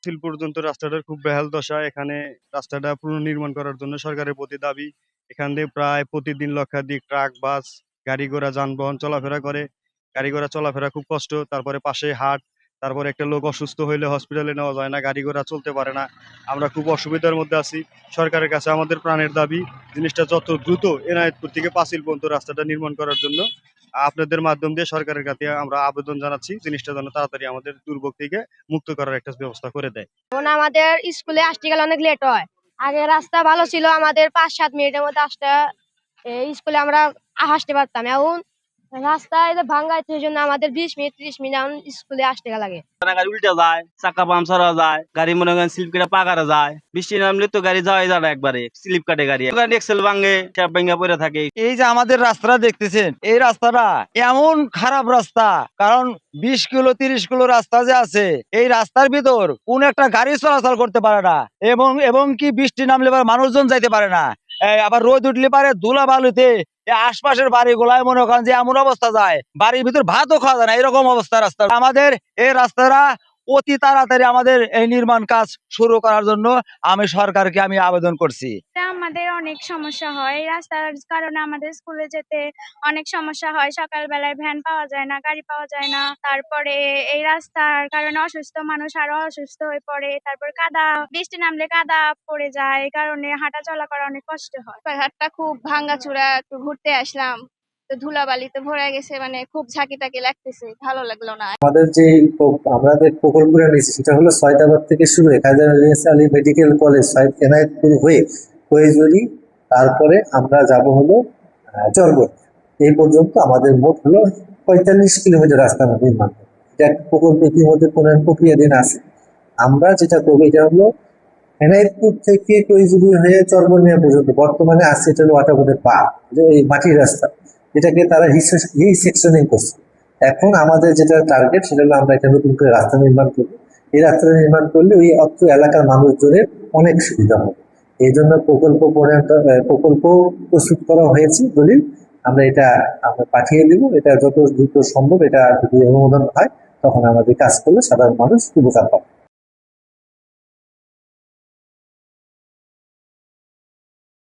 Seal পর্যন্ত রাস্তাটার খুব বেহাল দশা। এখানে রাস্তাটা পুনর্নির্মাণ করার জন্য সরকারের প্রতি দাবি। এখান দিয়ে প্রায় প্রতিদিন লক্ষাধিক ট্রাক, বাস, গাড়ি ঘোড়া, যানবাহন চলাফেরা করে। গাড়ি ঘোড়া চলাফেরা খুব কষ্ট। তারপরে পাশে হাট। তারপরে একটা লোক অসুস্থ হইলে হসপিটালে নেওয়া যায় না, গাড়ি ঘোড়া চলতে পারে না। আমরা খুব অসুবিধার মধ্যে আছি। সরকারের কাছে আমাদের প্রাণের দাবি, জিনিসটা যত দ্রুত এনায়েতপুর থেকে পাঁচিল পর্যন্ত রাস্তাটা নির্মাণ করার জন্য আপনাদের মাধ্যম দিয়ে সরকারের কাছে আমরা আবেদন জানাচ্ছি, জিনিসটা যেন তাড়াতাড়ি আমাদের দুর্ভোগ থেকে মুক্ত করার একটা ব্যবস্থা করে দেয়। যেমন আমাদের স্কুলে আসতে গেলে অনেক লেট হয়। আগে রাস্তা ভালো ছিল, আমাদের ৫-৭ মিনিটের মধ্যে আসতে স্কুলে আমরা আসতে পারতাম। এখন রাস্তায় ভাঙ্গা, সেই জন্য আমাদের ২০ মিনিট ৩০ মিনিট এখন স্কুলে আসতে লাগে। গাড়ি উল্টে যায়, চাকা পাংচার হয়ে যায়, গাড়ি মনে করেন স্লিপ কেটে পাকারে যায়। বৃষ্টি নামলে তো গাড়ি যাওয়াই যায় না, একবারে স্লিপ কাটে গাড়ি এক্সেল ভাঙে, ট্যাপ ভাঙা পড়ে থাকে। এই যে আমাদের রাস্তাটা দেখতেছেন, এই রাস্তাটা এমন খারাপ রাস্তা, কারণ ২০ কিলো ৩০ কিলো রাস্তা যে আছে, এই রাস্তার ভিতর কোন একটা গাড়ি চলাচল করতে পারে না, এবং কি বৃষ্টি নামলে মানুষজন যাইতে পারে না। আবার রোদ উঠলে পারে ধুলা বালুতে আশপাশের বাড়িগুলায় মনে করেন যে এমন অবস্থা যায়, বাড়ির ভিতর ভাতও খাওয়া যায় না, এরকম অবস্থা রাস্তা। আমাদের এই রাস্তাটা অতি তাড়াতাড়ি আমাদের এই নির্মাণ কাজ শুরু করার জন্য আমি সরকারকে আবেদন করছি। আমাদের অনেক সমস্যা হয়, এই রাস্তার কারণে আমাদের স্কুলে যেতে অনেক সমস্যা হয়। সকালবেলায় ভ্যান পাওয়া যায় না, গাড়ি পাওয়া যায় না। তারপরে এই রাস্তার কারণে অসুস্থ মানুষ আরো অসুস্থ হয়ে পড়ে। তারপর কাদা, বৃষ্টি নামলে কাদা পড়ে যায়, এই কারণে হাঁটা চলা করা অনেক কষ্ট হয়। হাটটা খুব ভাঙ্গাচোরা, একটু ঘুরতে আসলাম তো ধুলাবালিতে ভরে গেছে, মানে খুব ঝাঁকি টাকি লাগতেছে, ভালো লাগলো না। আমাদের যে আমাদের প্রকল্পটা নিয়েছি সেটা হলো সয়দাবাদ থেকে শুরু হয়ে কাজী আলী মেডিকেল কলেজ এনায়েতপুর হয়ে কৈজুরি, তারপরে আমরা যাব হলো চরগড়। এই পর্যন্ত আমাদের মোট হলো ৪৫ কিলোমিটার রাস্তা নির্মাণ। এটা একটা প্রকল্প ইতিমধ্যে প্রক্রিয়াধীন আছে। আমরা যেটা করবো এটা হলো এনায়েতপুর থেকে কৈজুরি হয়ে চরবনিয়া পর্যন্ত বর্তমানে আছে, এটা হলো ওয়াটারবোর্ডের পা, এই মাটির রাস্তা, যেটাকে তারা রিসেকশনিং করছে। এখন আমাদের যেটা টার্গেট সেটা হলো আমরা একটা নতুন করে রাস্তা নির্মাণ করবো। এই রাস্তাটা নির্মাণ করলে ওই অত্র এলাকার মানুষজনের অনেক সুবিধা হবে। এই জন্য প্রকল্প প্রস্তুত করা হয়েছে বলে আমরা পাঠিয়ে দিব। এটা যত দ্রুত সম্ভব, এটা যদি অনুমোদন হয় তখন আমাদের কাজ করলে সাধারণ মানুষ উপকার পাবে।